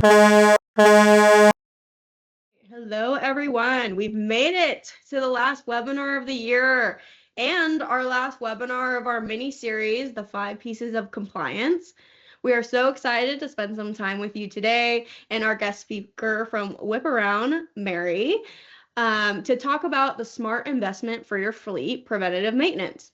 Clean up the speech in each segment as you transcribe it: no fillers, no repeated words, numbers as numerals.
Hello, everyone. We've made it to the last webinar of the year and our last webinar of our mini series, The 5 Pieces of Compliance. We are so excited to spend some time with you today and our guest speaker from Whip Around, Mary, to talk about the smart investment for your fleet, preventative maintenance.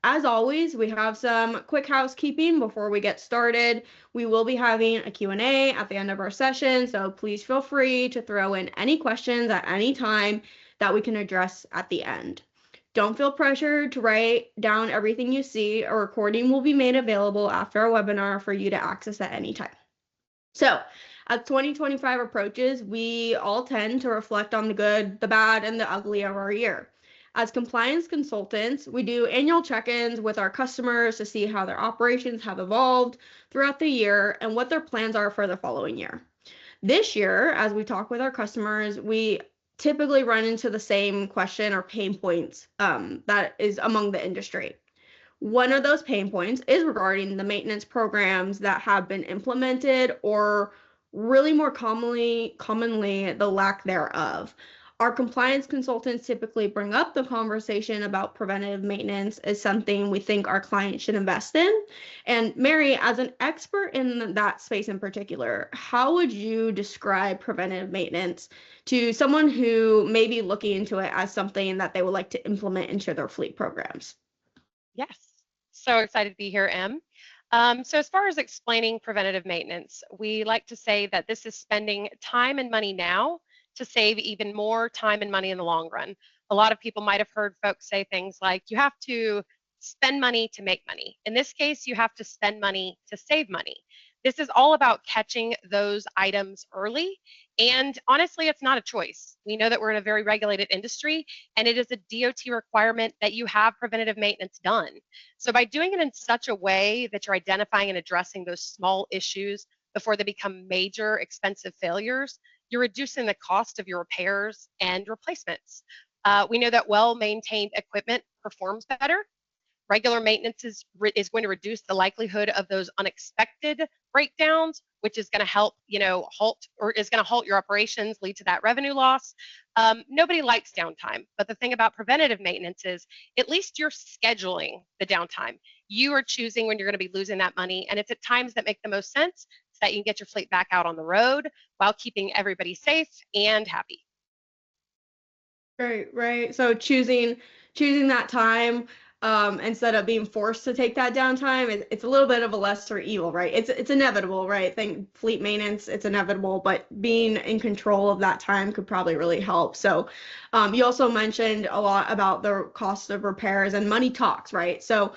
As always, we have some quick housekeeping before we get started. We will be having a Q&A at the end of our session, so please feel free to throw in any questions at any time that we can address at the end. Don't feel pressured to write down everything you see. A recording will be made available after our webinar for you to access at any time. So, as 2025 approaches, we all tend to reflect on the good, the bad, and the ugly of our year. As compliance consultants, we do annual check-ins with our customers to see how their operations have evolved throughout the year and what their plans are for the following year. This year, as we talk with our customers, we typically run into the same question or pain points that is among the industry. One of those pain points is regarding the maintenance programs that have been implemented, or really more commonly the lack thereof. Our compliance consultants typically bring up the conversation about preventative maintenance as something we think our clients should invest in. And Mary, as an expert in that space in particular, how would you describe preventative maintenance to someone who may be looking into it as something that they would like to implement into their fleet programs? Yes, so excited to be here, Em. So as far as explaining preventative maintenance, we like to say that this is spending time and money now to save even more time and money in the long run. A lot of people might have heard folks say things like, you have to spend money to make money. In this case, you have to spend money to save money. This is all about catching those items early. And honestly, it's not a choice. We know that we're in a very regulated industry, and it is a DOT requirement that you have preventative maintenance done. So by doing it in such a way that you're identifying and addressing those small issues before they become major expensive failures, you're reducing the cost of your repairs and replacements. We know that well-maintained equipment performs better. Regular maintenance is going to reduce the likelihood of those unexpected breakdowns, which is going to help, halt your operations, lead to that revenue loss. Nobody likes downtime, but the thing about preventative maintenance is at least you're scheduling the downtime. You are choosing when you're going to be losing that money, and it's at times that make the most sense so that you can get your fleet back out on the road while keeping everybody safe and happy. Right. So choosing that time instead of being forced to take that downtime, it's a little bit of a lesser evil, right? It's inevitable, right? Think fleet maintenance, it's inevitable, but being in control of that time could probably really help. So you also mentioned a lot about the cost of repairs, and money talks, right? So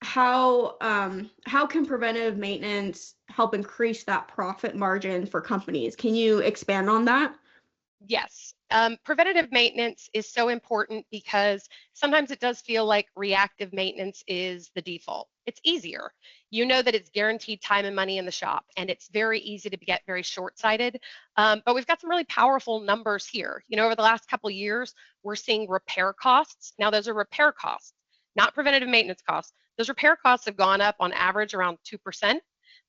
how can preventative maintenance help increase that profit margin for companies? Can you expand on that? Yes. Preventative maintenance is so important because sometimes it does feel like reactive maintenance is the default. It's easier. You know that it's guaranteed time and money in the shop, and it's very easy to get very short-sighted. But we've got some really powerful numbers here. Over the last couple of years, we're seeing repair costs. Now, those are repair costs, not preventative maintenance costs. Those repair costs have gone up on average around 2%.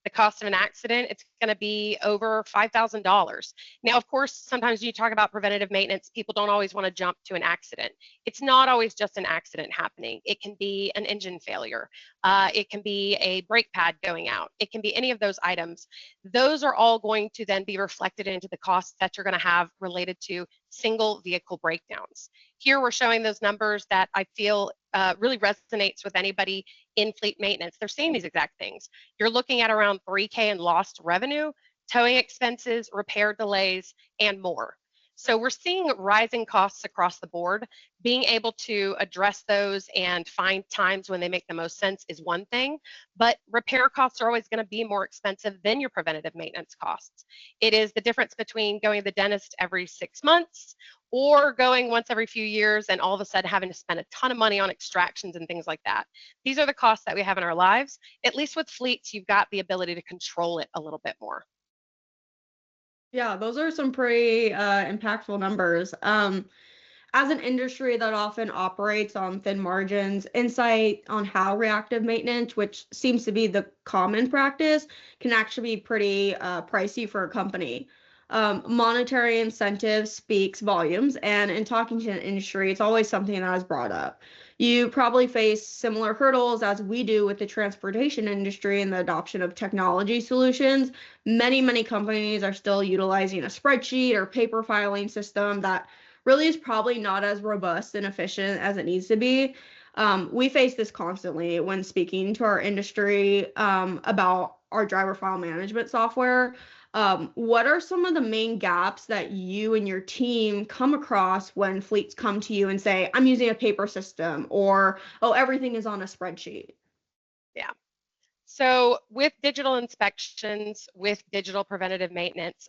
The cost of an accident, it's going to be over $5,000. Now, of course, sometimes when you talk about preventative maintenance, people don't always want to jump to an accident. It's not always just an accident happening. It can be an engine failure. It can be a brake pad going out. It can be any of those items. Those are all going to then be reflected into the costs that you're going to have related to single vehicle breakdowns. Here we're showing those numbers that I feel really resonates with anybody in fleet maintenance. They're seeing these exact things. You're looking at around $3K in lost revenue, towing expenses, repair delays, and more. So we're seeing rising costs across the board. Being able to address those and find times when they make the most sense is one thing, but repair costs are always going to be more expensive than your preventative maintenance costs. It is the difference between going to the dentist every 6 months or going once every few years and all of a sudden having to spend a ton of money on extractions and things like that. These are the costs that we have in our lives. At least with fleets, you've got the ability to control it a little bit more. Yeah, those are some pretty impactful numbers. as an industry that often operates on thin margins, insight on how reactive maintenance, which seems to be the common practice, can actually be pretty pricey for a company. Monetary incentive speaks volumes, and in talking to the industry, it's always something that is brought up. You probably face similar hurdles as we do with the transportation industry and the adoption of technology solutions. Many companies are still utilizing a spreadsheet or paper filing system that really is probably not as robust and efficient as it needs to be. We face this constantly when speaking to our industry about our driver file management software. What are some of the main gaps that you and your team come across when fleets come to you and say, I'm using a paper system, or, oh, everything is on a spreadsheet? Yeah. So with digital inspections, with digital preventative maintenance,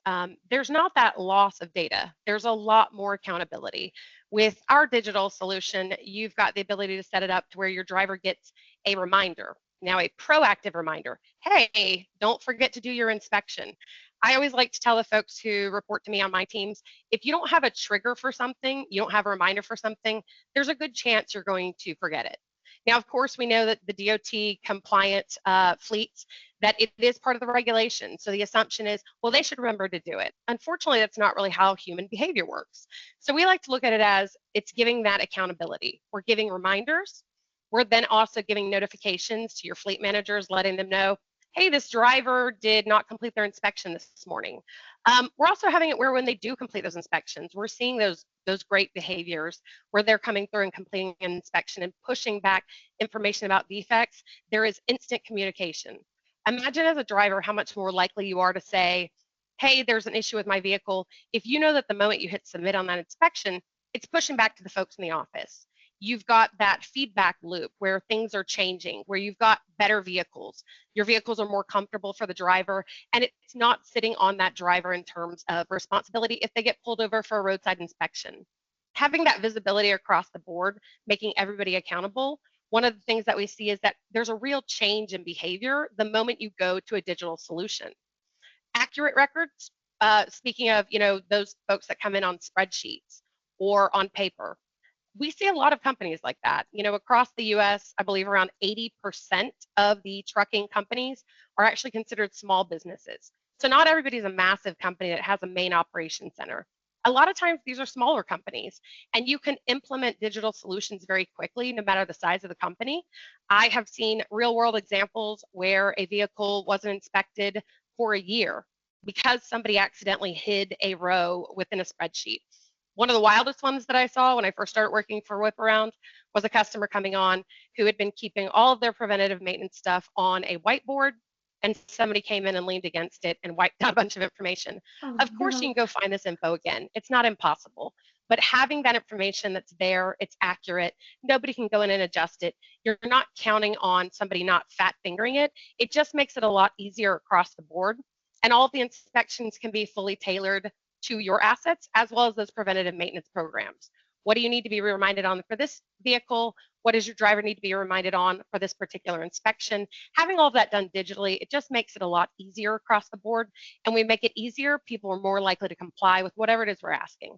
there's not that loss of data. There's a lot more accountability. With our digital solution, you've got the ability to set it up to where your driver gets a reminder. Now, a proactive reminder. Hey, don't forget to do your inspection. I always like to tell the folks who report to me on my teams, if you don't have a trigger for something, you don't have a reminder for something, there's a good chance you're going to forget it. Now, of course, we know that the DOT compliant fleets, that it is part of the regulation. So the assumption is, well, they should remember to do it. Unfortunately, that's not really how human behavior works. So we like to look at it as it's giving that accountability. We're giving reminders. We're then also giving notifications to your fleet managers, letting them know, hey, this driver did not complete their inspection this morning. We're also having it where when they do complete those inspections, we're seeing those great behaviors where they're coming through and completing an inspection and pushing back information about defects. There is instant communication. Imagine as a driver how much more likely you are to say, hey, there's an issue with my vehicle. If you know that the moment you hit submit on that inspection, it's pushing back to the folks in the office. You've got that feedback loop where things are changing, where you've got better vehicles. Your vehicles are more comfortable for the driver, and it's not sitting on that driver in terms of responsibility if they get pulled over for a roadside inspection. Having that visibility across the board, making everybody accountable, one of the things that we see is that there's a real change in behavior the moment you go to a digital solution. Accurate records, speaking of, those folks that come in on spreadsheets or on paper, we see a lot of companies like that. Across the US, I believe around 80% of the trucking companies are actually considered small businesses. So not everybody's a massive company that has a main operation center. A lot of times these are smaller companies, and you can implement digital solutions very quickly no matter the size of the company. I have seen real world examples where a vehicle wasn't inspected for a year because somebody accidentally hid a row within a spreadsheet. One of the wildest ones that I saw when I first started working for Whip Around was a customer coming on who had been keeping all of their preventative maintenance stuff on a whiteboard, and somebody came in and leaned against it and wiped out a bunch of information. Oh, Of course, you no. can go find this info again. It's not impossible. But having that information that's there, it's accurate, nobody can go in and adjust it. You're not counting on somebody not fat fingering it. It just makes it a lot easier across the board. And all of the inspections can be fully tailored to your assets as well as those preventative maintenance programs. What do you need to be reminded on for this vehicle? What does your driver need to be reminded on for this particular inspection? Having all of that done digitally, it just makes it a lot easier across the board. And we make it easier, people are more likely to comply with whatever it is we're asking.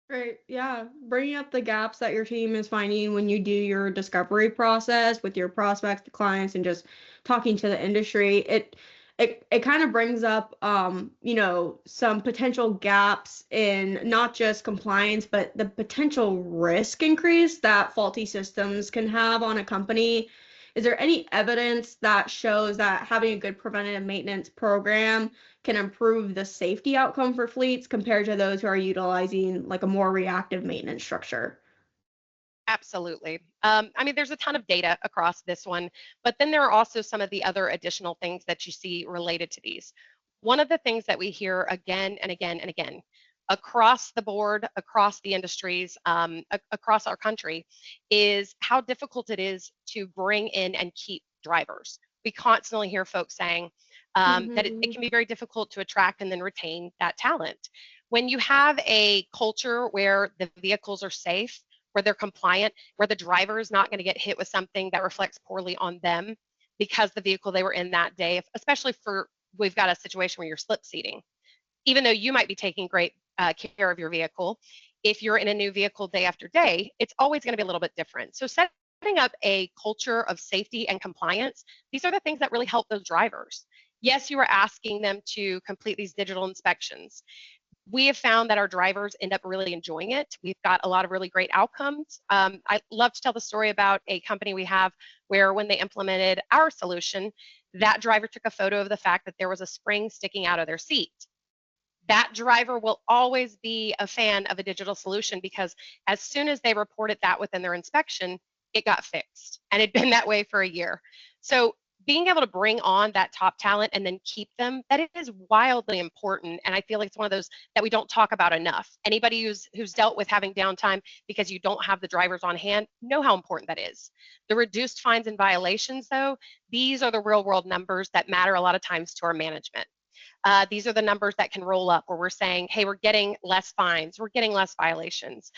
Great. Yeah. Bringing up the gaps that your team is finding when you do your discovery process with your prospects, the clients, and just talking to the industry. It kind of brings up some potential gaps in not just compliance, but the potential risk increase that faulty systems can have on a company. Is there any evidence that shows that having a good preventative maintenance program can improve the safety outcome for fleets compared to those who are utilizing like a more reactive maintenance structure? Absolutely. There's a ton of data across this one, but then there are also some of the other additional things that you see related to these. One of the things that we hear again and again and again across the board, across the industries, across our country, is how difficult it is to bring in and keep drivers. We constantly hear folks saying that it Mhm. can be very difficult to attract and then retain that talent. When you have a culture where the vehicles are safe, where they're compliant, where the driver is not going to get hit with something that reflects poorly on them because the vehicle they were in that day, especially for we've got a situation where you're slip seating. Even though you might be taking great care of your vehicle, If you're in a new vehicle day after day, it's always going to be a little bit different. So setting up a culture of safety and compliance, these are the things that really help those drivers. Yes, you are asking them to complete these digital inspections. We have found that our drivers end up really enjoying it. We've got a lot of really great outcomes. I love to tell the story about a company we have where when they implemented our solution, that driver took a photo of the fact that there was a spring sticking out of their seat. That driver will always be a fan of a digital solution because as soon as they reported that within their inspection, it got fixed. And it'd been that way for a year. So being able to bring on that top talent and then keep them, that is wildly important. And I feel like it's one of those that we don't talk about enough. Anybody who's dealt with having downtime because you don't have the drivers on hand, know how important that is. The reduced fines and violations, though, these are the real world numbers that matter a lot of times to our management. These are the numbers that can roll up where we're saying, hey, we're getting less fines, we're getting less violations.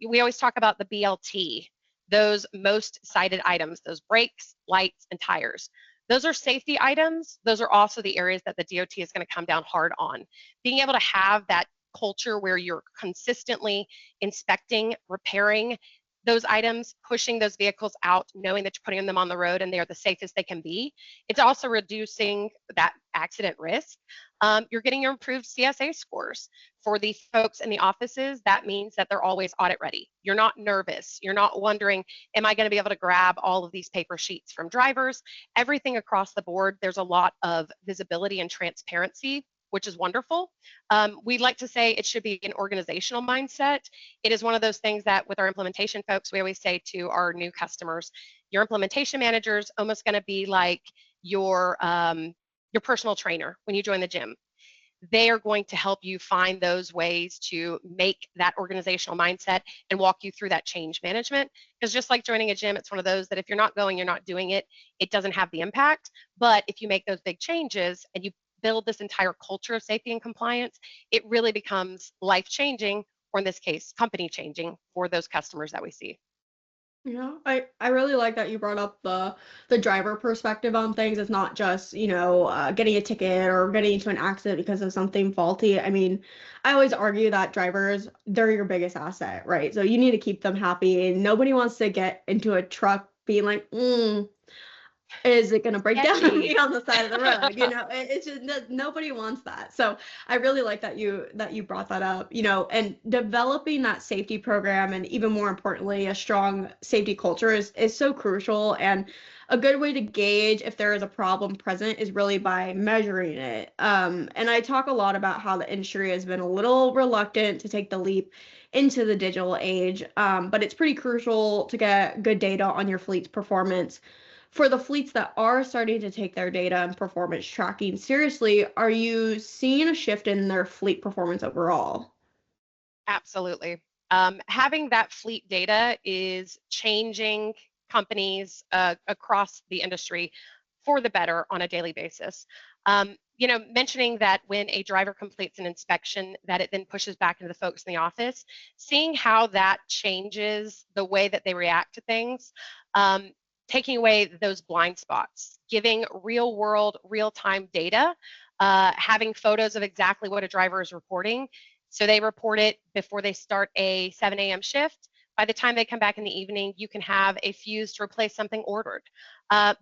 We always talk about the BLT, those most cited items, those brakes, lights, and tires. Those are safety items. Those are also the areas that the DOT is going to come down hard on. Being able to have that culture where you're consistently inspecting, repairing those items, pushing those vehicles out, knowing that you're putting them on the road and they are the safest they can be. It's also reducing that accident risk. You're getting your improved CSA scores. For the folks in the offices, that means that they're always audit ready. You're not nervous. You're not wondering, am I going to be able to grab all of these paper sheets from drivers? Everything across the board, there's a lot of visibility and transparency, which is wonderful. We like to say it should be an organizational mindset. It is one of those things that with our implementation folks, we always say to our new customers, your implementation manager is almost going to be like your personal trainer when you join the gym. They are going to help you find those ways to make that organizational mindset and walk you through that change management. Because just like joining a gym, it's one of those that if you're not going, you're not doing it, it doesn't have the impact. But if you make those big changes and you build this entire culture of safety and compliance, it really becomes life-changing, or in this case, company-changing for those customers that we see. Yeah, I really like that you brought up the driver perspective on things. It's not just, getting a ticket or getting into an accident because of something faulty. I mean, I always argue that drivers, they're your biggest asset, right? So you need to keep them happy. And nobody wants to get into a truck being like, is it going to break down on me on the side of the road? It's just nobody wants that. So I really like that you brought that up, and developing that safety program and even more importantly, a strong safety culture is so crucial. And a good way to gauge if there is a problem present is really by measuring it. And I talk a lot about how the industry has been a little reluctant to take the leap into the digital age, but it's pretty crucial to get good data on your fleet's performance. For the fleets that are starting to take their data and performance tracking seriously, are you seeing a shift in their fleet performance overall? Absolutely. Having that fleet data is changing companies across the industry for the better on a daily basis. Mentioning that when a driver completes an inspection, that it then pushes back into the folks in the office, seeing how that changes the way that they react to things, taking away those blind spots, giving real world, real time data, having photos of exactly what a driver is reporting. So they report it before they start a 7 a.m. shift. By the time they come back in the evening, you can have a fuse to replace something ordered.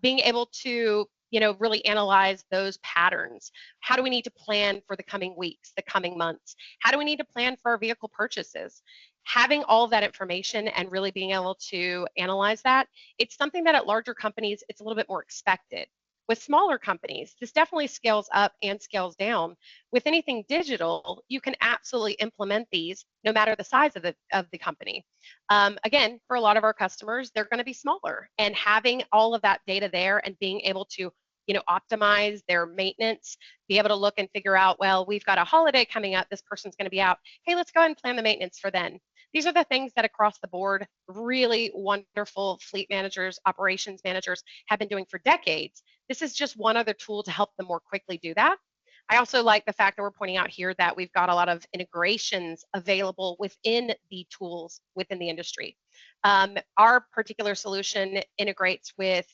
Being able to really analyze those patterns. How do we need to plan for the coming weeks, the coming months? How do we need to plan for our vehicle purchases? Having all of that information and really being able to analyze that, it's something that at larger companies, it's a little bit more expected. With smaller companies, this definitely scales up and scales down. With anything digital, you can absolutely implement these no matter the size of the company. Again, for a lot of our customers, they're going to be smaller, and having all of that data there and being able to optimize their maintenance, be able to look and figure out, well, we've got a holiday coming up, this person's going to be out. Hey, let's go ahead and plan the maintenance for then. These are the things that across the board, really wonderful fleet managers, operations managers have been doing for decades. This is just one other tool to help them more quickly do that. I also like the fact that we're pointing out here that we've got a lot of integrations available within the tools within the industry. Our particular solution integrates with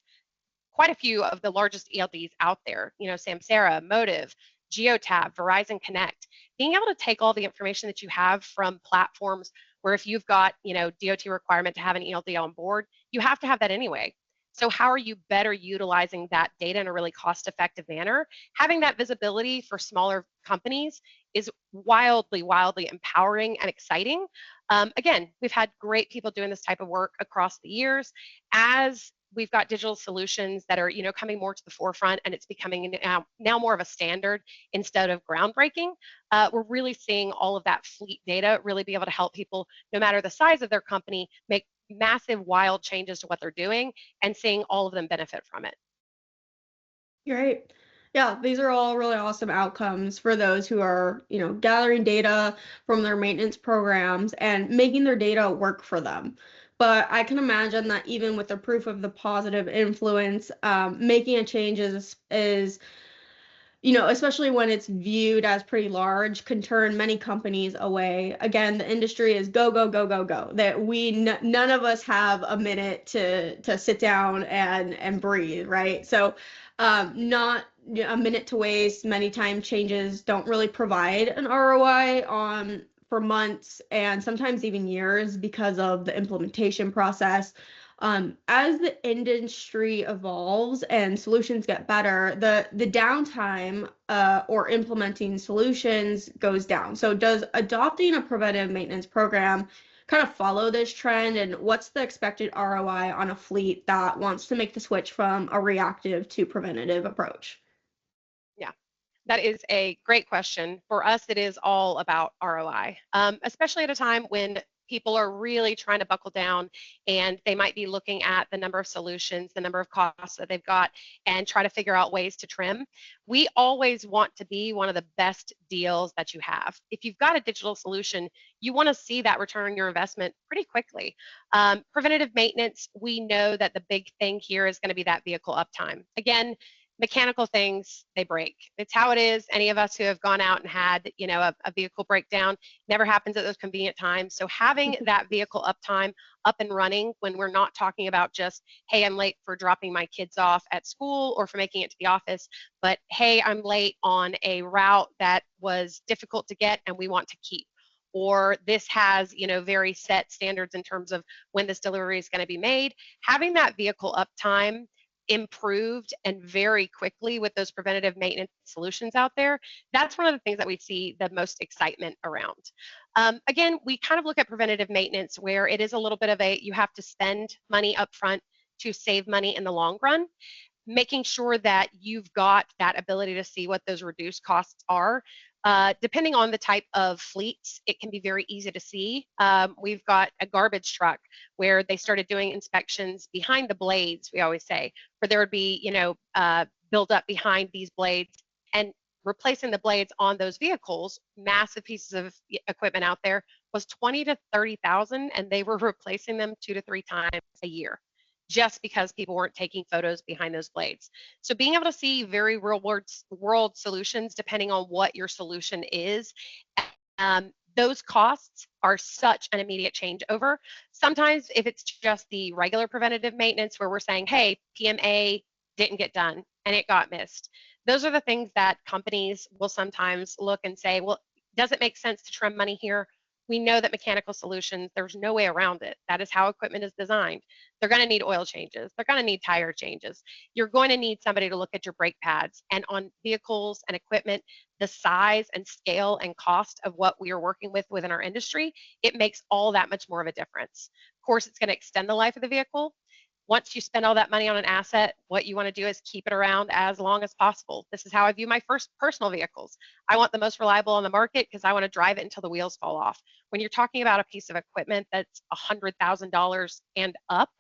quite a few of the largest ELDs out there, Samsara, Motive, Geotab, Verizon Connect, being able to take all the information that you have from platforms where if you've got, DOT requirement to have an ELD on board, you have to have that anyway. So how are you better utilizing that data in a really cost-effective manner? Having that visibility for smaller companies is wildly, wildly empowering and exciting. Again, we've had great people doing this type of work across the years. As we've got digital solutions that are, coming more to the forefront, and it's becoming now more of a standard instead of groundbreaking. We're really seeing all of that fleet data really be able to help people, no matter the size of their company, make massive, wild changes to what they're doing, and seeing all of them benefit from it. Right. Yeah, these are all really awesome outcomes for those who are, gathering data from their maintenance programs and making their data work for them. But I can imagine that even with the proof of the positive influence, making a change is especially when it's viewed as pretty large, can turn many companies away. Again, the industry is go, go, go, go, go. That none of us have a minute to sit down and breathe, right? So, not a minute to waste. Many times changes don't really provide an ROI on for months and sometimes even years because of the implementation process. As the industry evolves and solutions get better, the downtime or implementing solutions goes down. So does adopting a preventive maintenance program kind of follow this trend? And what's the expected ROI on a fleet that wants to make the switch from a reactive to preventative approach? Yeah. That is a great question. For us, it is all about ROI, especially at a time when people are really trying to buckle down and they might be looking at the number of solutions, the number of costs that they've got, and try to figure out ways to trim. We always want to be one of the best deals that you have. If you've got a digital solution, you want to see that return on your investment pretty quickly. Preventative maintenance, we know that the big thing here is going to be that vehicle uptime. Again, mechanical things, they break. It's how it is. Any of us who have gone out and had, a vehicle breakdown, never happens at those convenient times. So having that vehicle uptime up and running when we're not talking about just, hey, I'm late for dropping my kids off at school or for making it to the office, but hey, I'm late on a route that was difficult to get and we want to keep. Or this has, very set standards in terms of when this delivery is going to be made. Having that vehicle uptime improved and very quickly with those preventative maintenance solutions out there, that's one of the things that we see the most excitement around. Again, we kind of look at preventative maintenance where it is a little bit of you have to spend money up front to save money in the long run, making sure that you've got that ability to see what those reduced costs are. Depending on the type of fleets, it can be very easy to see. We've got a garbage truck where they started doing inspections behind the blades, we always say, where there would be, build up behind these blades, and replacing the blades on those vehicles, massive pieces of equipment out there, was 20 to 30,000, and they were replacing them 2 to 3 times a year, just because people weren't taking photos behind those blades. So being able to see very real world solutions, depending on what your solution is, those costs are such an immediate changeover. Sometimes if it's just the regular preventative maintenance where we're saying, hey, PMA didn't get done and it got missed. Those are the things that companies will sometimes look and say, well, does it make sense to trim money here? We know that mechanical solutions, there's no way around it. That is how equipment is designed. They're going to need oil changes. They're going to need tire changes. You're going to need somebody to look at your brake pads. And on vehicles and equipment, the size and scale and cost of what we are working with within our industry, it makes all that much more of a difference. Of course, it's going to extend the life of the vehicle. Once you spend all that money on an asset, what you want to do is keep it around as long as possible. This is how I view my first personal vehicles. I want the most reliable on the market because I want to drive it until the wheels fall off. When you're talking about a piece of equipment that's $100,000 and up,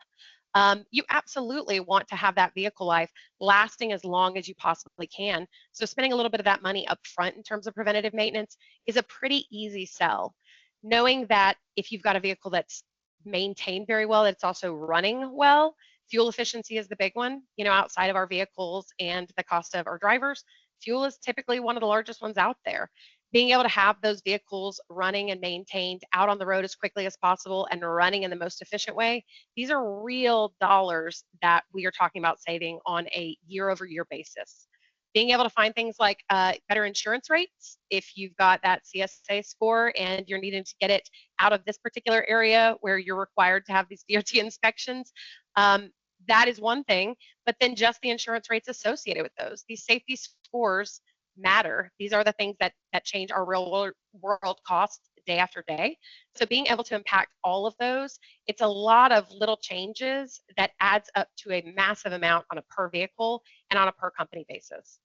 you absolutely want to have that vehicle life lasting as long as you possibly can. So spending a little bit of that money up front in terms of preventative maintenance is a pretty easy sell. Knowing that if you've got a vehicle that's maintained very well, it's also running well. Fuel efficiency is the big one, outside of our vehicles and the cost of our drivers. Fuel is typically one of the largest ones out there. Being able to have those vehicles running and maintained out on the road as quickly as possible and running in the most efficient way, these are real dollars that we are talking about saving on a year over year basis. Being able to find things like better insurance rates if you've got that CSA score and you're needing to get it out of this particular area where you're required to have these DOT inspections. That is one thing, but then just the insurance rates associated with those. These safety scores matter. These are the things that change our real world costs day after day. So being able to impact all of those, it's a lot of little changes that adds up to a massive amount on a per vehicle and on a per company basis.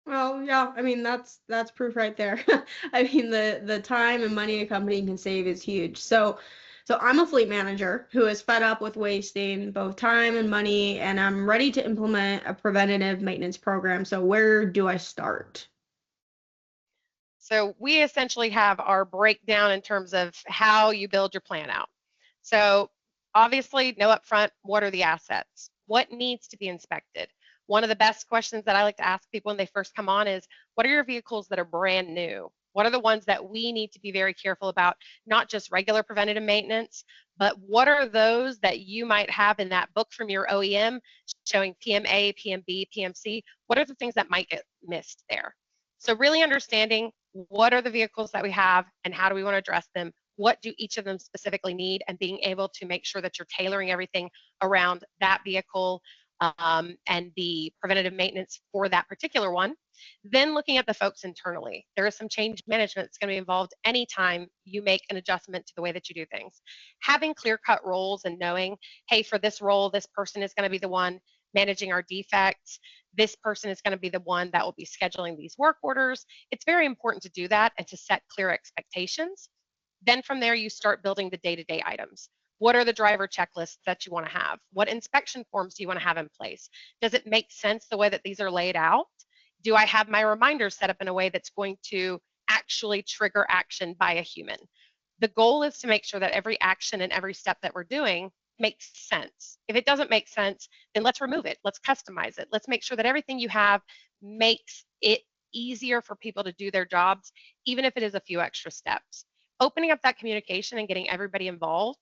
Well, yeah, I mean that's proof right there. I mean the time and money a company can save is huge. So I'm a fleet manager who is fed up with wasting both time and money, and I'm ready to implement a preventative maintenance program. So where do I start? So we essentially have our breakdown in terms of how you build your plan out. So obviously, know upfront, what are the assets? What needs to be inspected? One of the best questions that I like to ask people when they first come on is, what are your vehicles that are brand new? What are the ones that we need to be very careful about, not just regular preventative maintenance, but what are those that you might have in that book from your OEM showing PMA, PMB, PMC? What are the things that might get missed there? So really understanding what are the vehicles that we have and how do we want to address them? What do each of them specifically need? And being able to make sure that you're tailoring everything around that vehicle and the preventative maintenance for that particular one. Then looking at the folks internally. There is some change management that's going to be involved anytime you make an adjustment to the way that you do things. Having clear-cut roles and knowing, hey, for this role, this person is going to be the one managing our defects. This person is going to be the one that will be scheduling these work orders. It's very important to do that and to set clear expectations. Then from there, you start building the day-to-day items. What are the driver checklists that you want to have? What inspection forms do you want to have in place? Does it make sense the way that these are laid out? Do I have my reminders set up in a way that's going to actually trigger action by a human? The goal is to make sure that every action and every step that we're doing makes sense. If it doesn't make sense, then let's remove it. Let's customize it. Let's make sure that everything you have makes it easier for people to do their jobs, even if it is a few extra steps. Opening up that communication and getting everybody involved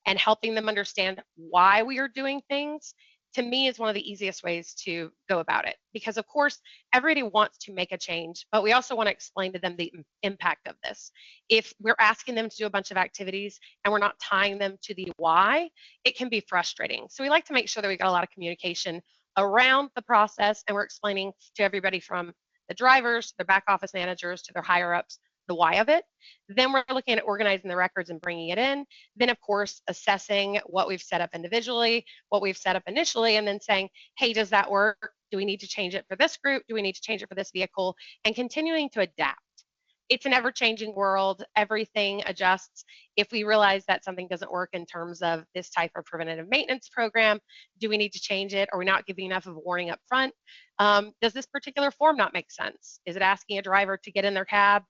and helping them understand why we are doing things, to me, is one of the easiest ways to go about it. Because of course, everybody wants to make a change, but we also want to explain to them the impact of this. If we're asking them to do a bunch of activities and we're not tying them to the why, it can be frustrating. So we like to make sure that we got a lot of communication around the process and we're explaining to everybody from the drivers, to their back office managers, to their higher ups, the why of it. Then we're looking at organizing the records and bringing it in. Then, of course, assessing what we've set up individually, what we've set up initially, and then saying, hey, does that work? Do we need to change it for this group? Do we need to change it for this vehicle? And continuing to adapt. It's an ever-changing world. Everything adjusts. If we realize that something doesn't work in terms of this type of preventative maintenance program, do we need to change it? Are we not giving enough of a warning up front? Does this particular form not make sense? Is it asking a driver to get in their cab,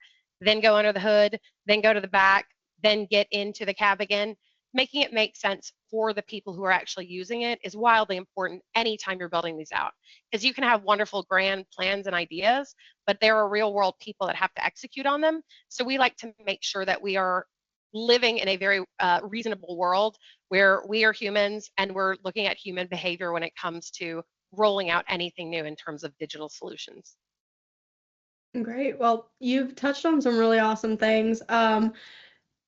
then go under the hood, then go to the back, then get into the cab again? Making it make sense for the people who are actually using it is wildly important anytime you're building these out. Because you can have wonderful grand plans and ideas, but there are real world people that have to execute on them. So we like to make sure that we are living in a very reasonable world where we are humans and we're looking at human behavior when it comes to rolling out anything new in terms of digital solutions. Great. Well, you've touched on some really awesome things.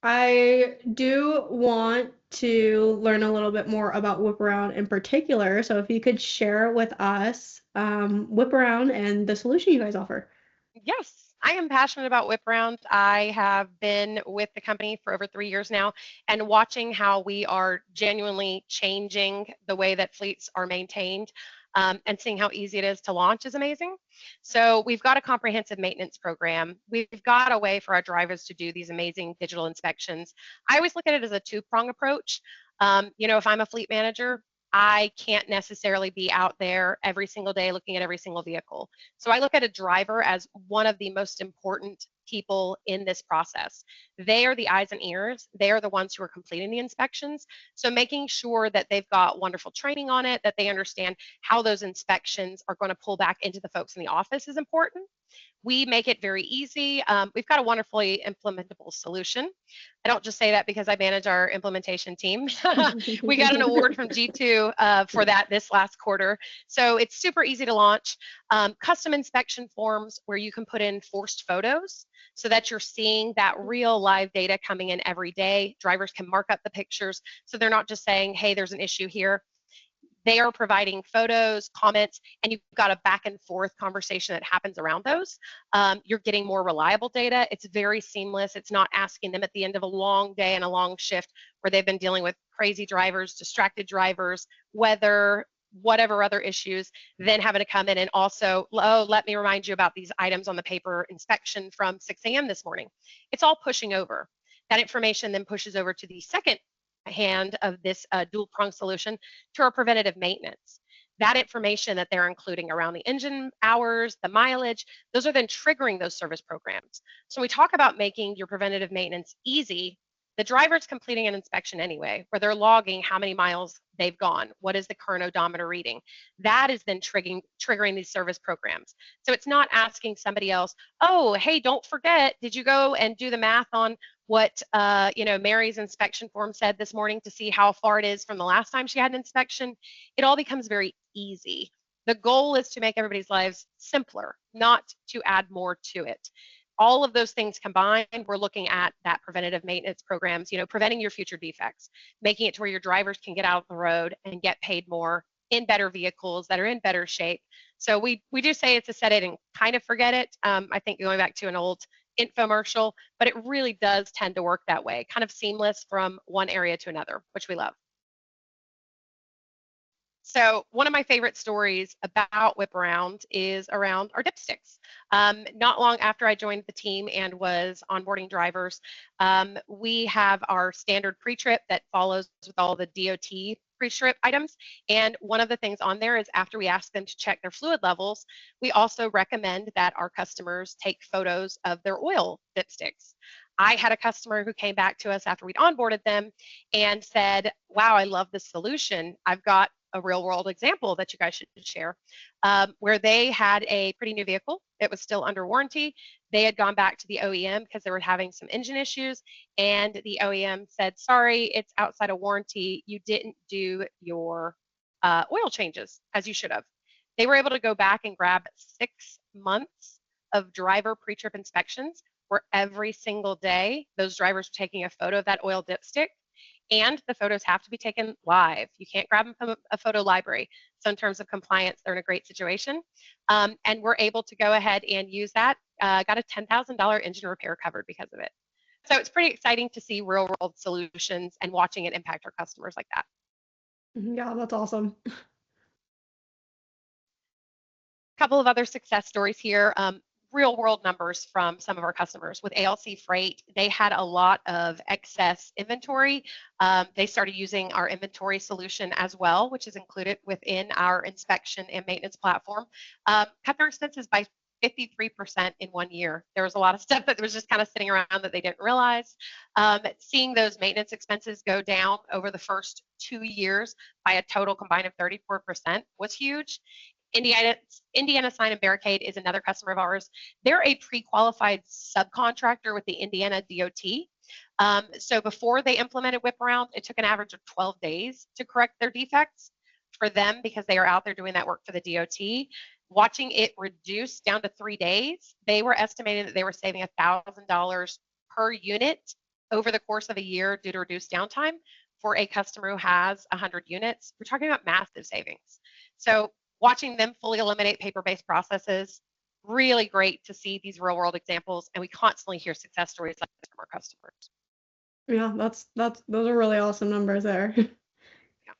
I do want to learn a little bit more about Whip Around in particular. So if you could share with us Whip Around and the solution you guys offer. Yes, I am passionate about Whip Around. I have been with the company for over 3 years now, and watching how we are genuinely changing the way that fleets are maintained and seeing how easy it is to launch is amazing. So we've got a comprehensive maintenance program. We've got a way for our drivers to do these amazing digital inspections. I always look at it as a two-prong approach. If I'm a fleet manager, I can't necessarily be out there every single day looking at every single vehicle. So I look at a driver as one of the most important people in this process. They are the eyes and ears. They are the ones who are completing the inspections. So making sure that they've got wonderful training on it, that they understand how those inspections are going to pull back into the folks in the office is important. We make it very easy. We've got a wonderfully implementable solution. I don't just say that because I manage our implementation team. We got an award from G2 for that this last quarter. So it's super easy to launch. Custom inspection forms where you can put in forced photos so that you're seeing that real live data coming in every day. Drivers can mark up the pictures so they're not just saying, hey, there's an issue here. They are providing photos, comments, and you've got a back and forth conversation that happens around those. You're getting more reliable data. It's very seamless. It's not asking them at the end of a long day and a long shift where they've been dealing with crazy drivers, distracted drivers, weather, whatever other issues, then having to come in and also, oh, let me remind you about these items on the paper inspection from 6 a.m. this morning. It's all pushing over. That information then pushes over to the second hand of this dual prong solution to our preventative maintenance. That information that they're including around the engine hours, the mileage, those are then triggering those service programs. So when we talk about making your preventative maintenance easy, the driver's completing an inspection anyway, where they're logging how many miles they've gone, what is the current odometer reading. That is then triggering these service programs. So it's not asking somebody else, oh, hey, don't forget, did you go and do the math on what Mary's inspection form said this morning to see how far it is from the last time she had an inspection? It all becomes very easy. The goal is to make everybody's lives simpler, not to add more to it. All of those things combined, we're looking at that preventative maintenance programs, preventing your future defects, making it to where your drivers can get out of the road and get paid more in better vehicles that are in better shape. So we do say it's a set it and kind of forget it. I think going back to an old infomercial, but it really does tend to work that way, kind of seamless from one area to another, which we love. So one of my favorite stories about Whip Around is around our dipsticks. Not long after I joined the team and was onboarding drivers, we have our standard pre-trip that follows with all the DOT pre-trip items. And one of the things on there is after we ask them to check their fluid levels, we also recommend that our customers take photos of their oil dipsticks. I had a customer who came back to us after we'd onboarded them and said, wow, I love this solution. I've got a real world example that you guys should share, where they had a pretty new vehicle. It was still under warranty. They had gone back to the OEM because they were having some engine issues, and the OEM said, sorry, it's outside of warranty. You didn't do your oil changes as you should have. They were able to go back and grab 6 months of driver pre-trip inspections where every single day those drivers were taking a photo of that oil dipstick. And the photos have to be taken live. You can't grab them from a photo library. So in terms of compliance, they're in a great situation. And we're able to go ahead and use that. Got a $10,000 engine repair covered because of it. So it's pretty exciting to see real world solutions and watching it impact our customers like that. Yeah, that's awesome. A couple of other success stories here. Real world numbers from some of our customers. With ALC Freight, they had a lot of excess inventory. They started using our inventory solution as well, which is included within our inspection and maintenance platform. Cut their expenses by 53% in 1 year. There was a lot of stuff that was just kind of sitting around that they didn't realize. Seeing those maintenance expenses go down over the first 2 years by a total combined of 34% was huge. Indiana Sign and Barricade is another customer of ours. They're a pre-qualified subcontractor with the Indiana DOT. So before they implemented Whip Around, it took an average of 12 days to correct their defects for them because they are out there doing that work for the DOT. Watching it reduce down to 3 days, they were estimating that they were saving $1,000 per unit over the course of a year due to reduced downtime. For a customer who has 100 units, we're talking about massive savings. So watching them fully eliminate paper-based processes, really great to see these real-world examples, and we constantly hear success stories like this from our customers. Yeah, those are really awesome numbers there. Yeah.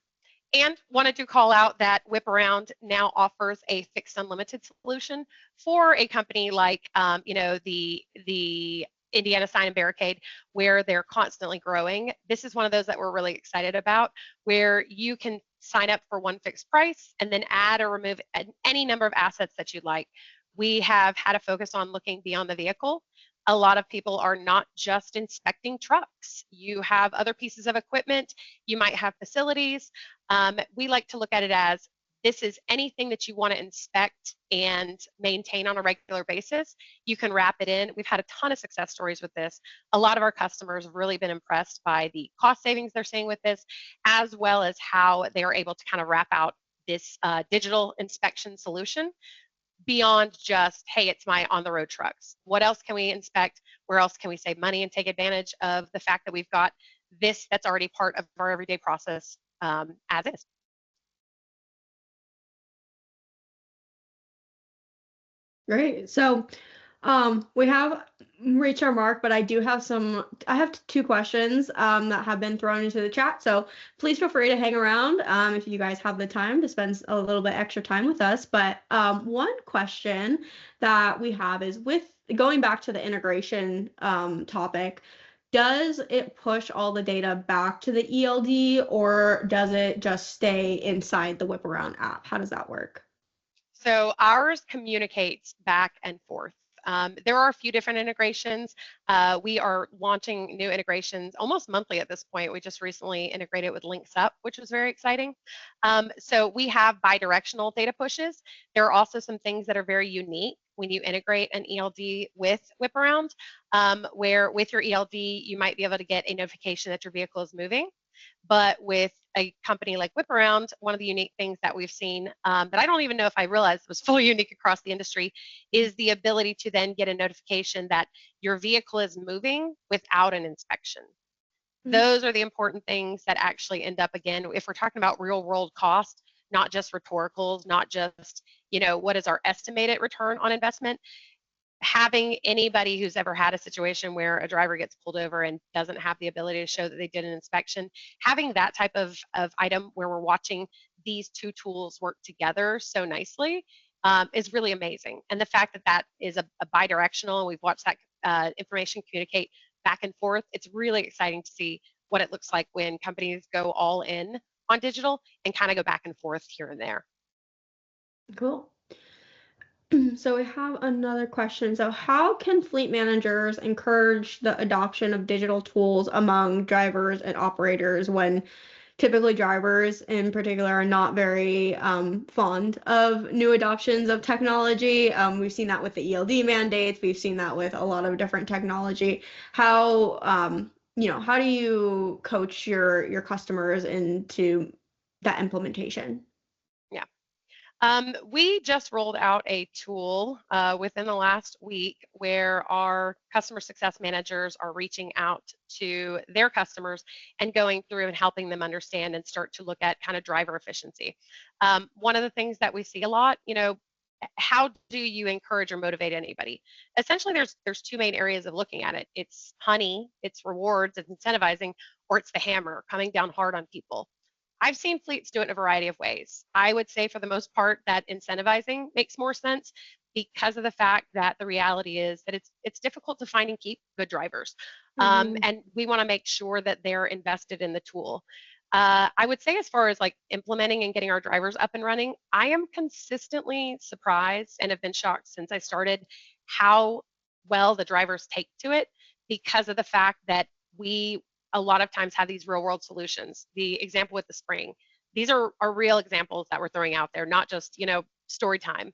And wanted to call out that Whip Around now offers a fixed unlimited solution for a company like, the Indiana Sign and Barricade, where they're constantly growing. This is one of those that we're really excited about, where you can sign up for one fixed price and then add or remove any number of assets that you'd like. We have had a focus on looking beyond the vehicle. A lot of people are not just inspecting trucks. You have other pieces of equipment. You might have facilities. We like to look at it as This is anything that you want to inspect and maintain on a regular basis. You can wrap it in. We've had a ton of success stories with this. A lot of our customers have really been impressed by the cost savings they're seeing with this, as well as how they are able to kind of wrap out this digital inspection solution beyond just, hey, it's my on-the-road trucks. What else can we inspect? Where else can we save money and take advantage of the fact that we've got this that's already part of our everyday process as is? Great. So we have reached our mark, but I have two questions that have been thrown into the chat. So please feel free to hang around if you guys have the time to spend a little bit extra time with us. But one question that we have is, with going back to the integration topic, does it push all the data back to the ELD, or does it just stay inside the Whip Around app? How does that work? So ours communicates back and forth. There are a few different integrations. We are launching new integrations almost monthly at this point. We just recently integrated with Links Up, which was very exciting. So we have bi-directional data pushes. There are also some things that are very unique when you integrate an ELD with Whip Around, where with your ELD, you might be able to get a notification that your vehicle is moving. But with a company like Whip Around, one of the unique things that we've seen that I don't even know if I realized was fully unique across the industry is the ability to then get a notification that your vehicle is moving without an inspection. Those are the important things that actually end up, again, if we're talking about real world cost, not just rhetoricals, not just, what is our estimated return on investment. Having anybody who's ever had a situation where a driver gets pulled over and doesn't have the ability to show that they did an inspection, having that type of item where we're watching these two tools work together so nicely is really amazing. And the fact that that is a bi-directional, and we've watched that information communicate back and forth, it's really exciting to see what it looks like when companies go all in on digital and kind of go back and forth here and there. Cool. So we have another question. So how can fleet managers encourage the adoption of digital tools among drivers and operators when typically drivers in particular are not very fond of new adoptions of technology? We've seen that with the ELD mandates. We've seen that with a lot of different technology. How how do you coach your customers into that implementation? Yeah. We just rolled out a tool within the last week where our customer success managers are reaching out to their customers and going through and helping them understand and start to look at kind of driver efficiency. One of the things that we see a lot, how do you encourage or motivate anybody? Essentially, there's two main areas of looking at it. It's honey, it's rewards, it's incentivizing, or it's the hammer, coming down hard on people. I've seen fleets do it in a variety of ways. I would say for the most part that incentivizing makes more sense because of the fact that the reality is that it's difficult to find and keep good drivers. And we want to make sure that they're invested in the tool. I would say as far as like implementing and getting our drivers up and running, I am consistently surprised and have been shocked since I started how well the drivers take to it, because of the fact that we a lot of times have these real world solutions. The example with the spring, these are real examples that we're throwing out there, not just, story time,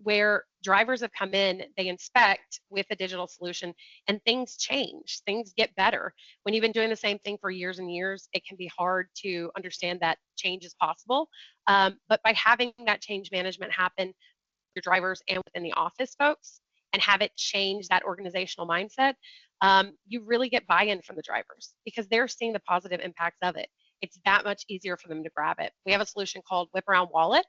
where drivers have come in, they inspect with a digital solution, and things change, things get better. When you've been doing the same thing for years and years, it can be hard to understand that change is possible. But by having that change management happen, your drivers and within the office folks, and have it change that organizational mindset, you really get buy-in from the drivers because they're seeing the positive impacts of it. It's that much easier for them to grab it. We have a solution called Whip Around Wallet,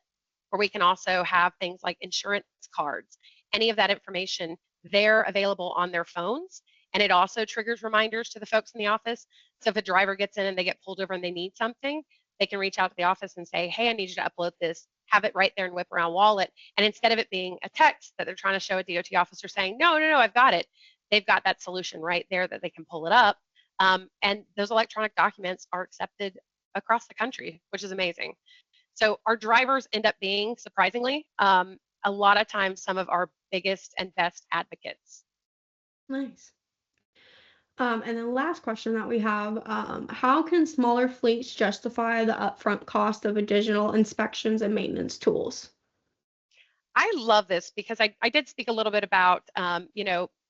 where we can also have things like insurance cards, any of that information, they're available on their phones. And it also triggers reminders to the folks in the office. So if a driver gets in and they get pulled over and they need something, they can reach out to the office and say, hey, I need you to upload this, have it right there in Whip Around Wallet. And instead of it being a text that they're trying to show a DOT officer saying, no, I've got it, they've got that solution right there that they can pull it up. And those electronic documents are accepted across the country, which is amazing. So our drivers end up being, surprisingly, a lot of times some of our biggest and best advocates. Nice. And then last question that we have, how can smaller fleets justify the upfront cost of additional inspections and maintenance tools? I love this because I did speak a little bit about,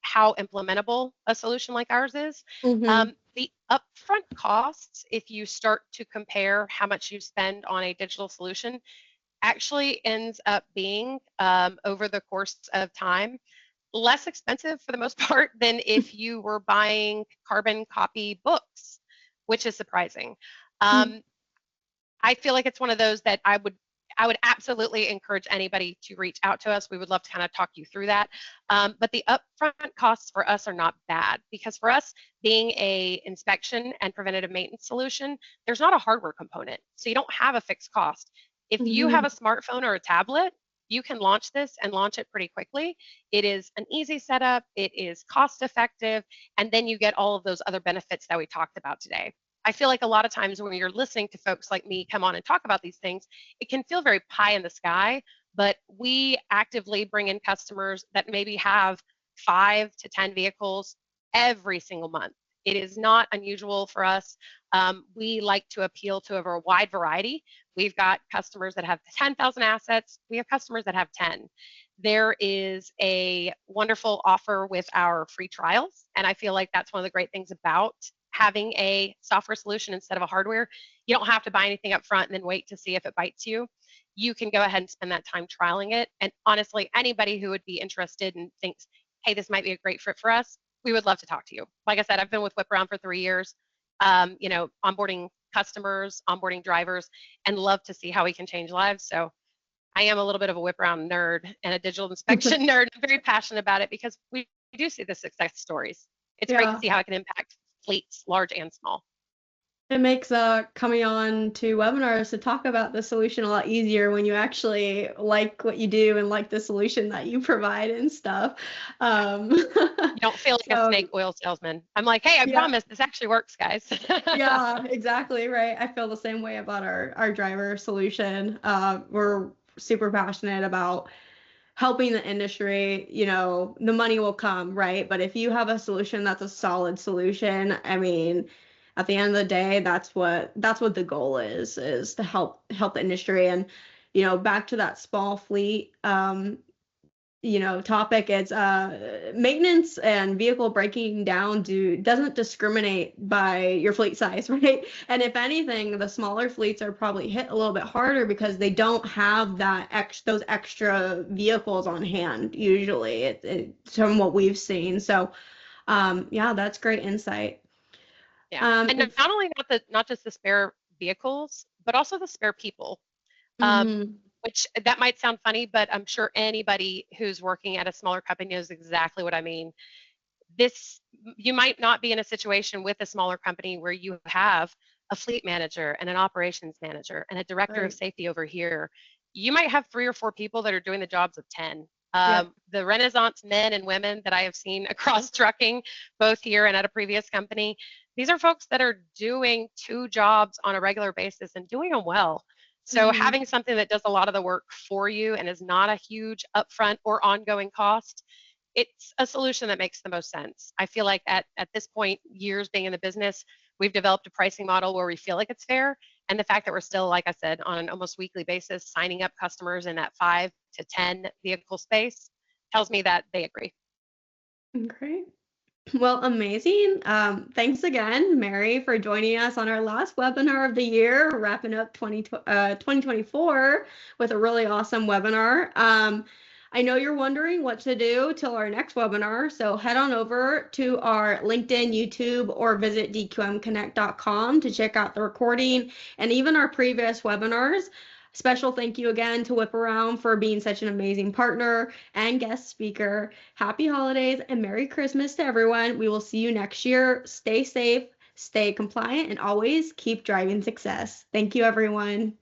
how implementable a solution like ours is. Mm-hmm. The upfront costs, if you start to compare how much you spend on a digital solution, actually ends up being, over the course of time, less expensive for the most part than if you were buying carbon copy books, which is surprising. Um, I feel like it's one of those that I would absolutely encourage anybody to reach out to us. We would love to kind of talk you through that. But the upfront costs for us are not bad because for us, being a inspection and preventative maintenance solution, there's not a hardware component. So you don't have a fixed cost. If you have Mm-hmm. a smartphone or a tablet, you can launch this and launch it pretty quickly. It is an easy setup, it is cost effective, and then you get all of those other benefits that we talked about today. I feel like a lot of times when you're listening to folks like me come on and talk about these things, it can feel very pie in the sky, but we actively bring in customers that maybe have 5 to 10 vehicles every single month. It is not unusual for us. We like to appeal to a wide variety. We've got customers that have 10,000 assets. We have customers that have 10. There is a wonderful offer with our free trials, and I feel like that's one of the great things about having a software solution instead of a hardware. You don't have to buy anything up front and then wait to see if it bites you. You can go ahead and spend that time trialing it. And honestly, anybody who would be interested and thinks, hey, this might be a great fit for us, we would love to talk to you. Like I said, I've been with Whip Around for 3 years, onboarding customers, onboarding drivers, and love to see how we can change lives. So I am a little bit of a Whip Around nerd and a digital inspection nerd. I'm very passionate about it because we do see the success stories. It's great to Yeah. see how it can impact fleets, large and small. It makes coming on to webinars to talk about the solution a lot easier when you actually like what you do and like the solution that you provide and stuff. Um, You don't feel like a so snake oil salesman. I'm like, hey, I yeah, promise this actually works, guys. yeah, exactly right. I feel the same way about our driver solution. We're super passionate about helping the industry. The money will come, right? But if you have a solution that's a solid solution, I mean, at the end of the day, that's what the goal is to help the industry. And back to that small fleet topic, it's maintenance and vehicle breaking down doesn't discriminate by your fleet size, right? And if anything, the smaller fleets are probably hit a little bit harder because they don't have those extra vehicles on hand usually, from what we've seen. So yeah, that's great insight. Yeah, and And not only not just the spare vehicles, but also the spare people. Um, mhm. which that might sound funny, but I'm sure anybody who's working at a smaller company knows exactly what I mean. This You might not be in a situation with a smaller company where you have a fleet manager and an operations manager and a director of Right. safety over here. You might have 3 or 4 people that are doing the jobs of 10. Yep. The renaissance men and women that I have seen across trucking, both here and at a previous company, these are folks that are doing 2 jobs on a regular basis and doing them well. So Hmm. having something that does a lot of the work for you and is not a huge upfront or ongoing cost, it's a solution that makes the most sense. I feel like at this point, years being in the business, we've developed a pricing model where we feel like it's fair. And the fact that we're still, like I said, on an almost weekly basis, signing up customers in that 5 to 10 vehicle space tells me that they agree. Great. Well, amazing. Thanks again, Mary, for joining us on our last webinar of the year, wrapping up 2024 with a really awesome webinar. I know you're wondering what to do till our next webinar, so head on over to our LinkedIn, YouTube, or visit dqmconnect.com to check out the recording and even our previous webinars. Special thank you again to Whip Around for being such an amazing partner and guest speaker. Happy holidays and Merry Christmas to everyone. We will see you next year. Stay safe, stay compliant, and always keep driving success. Thank you, everyone.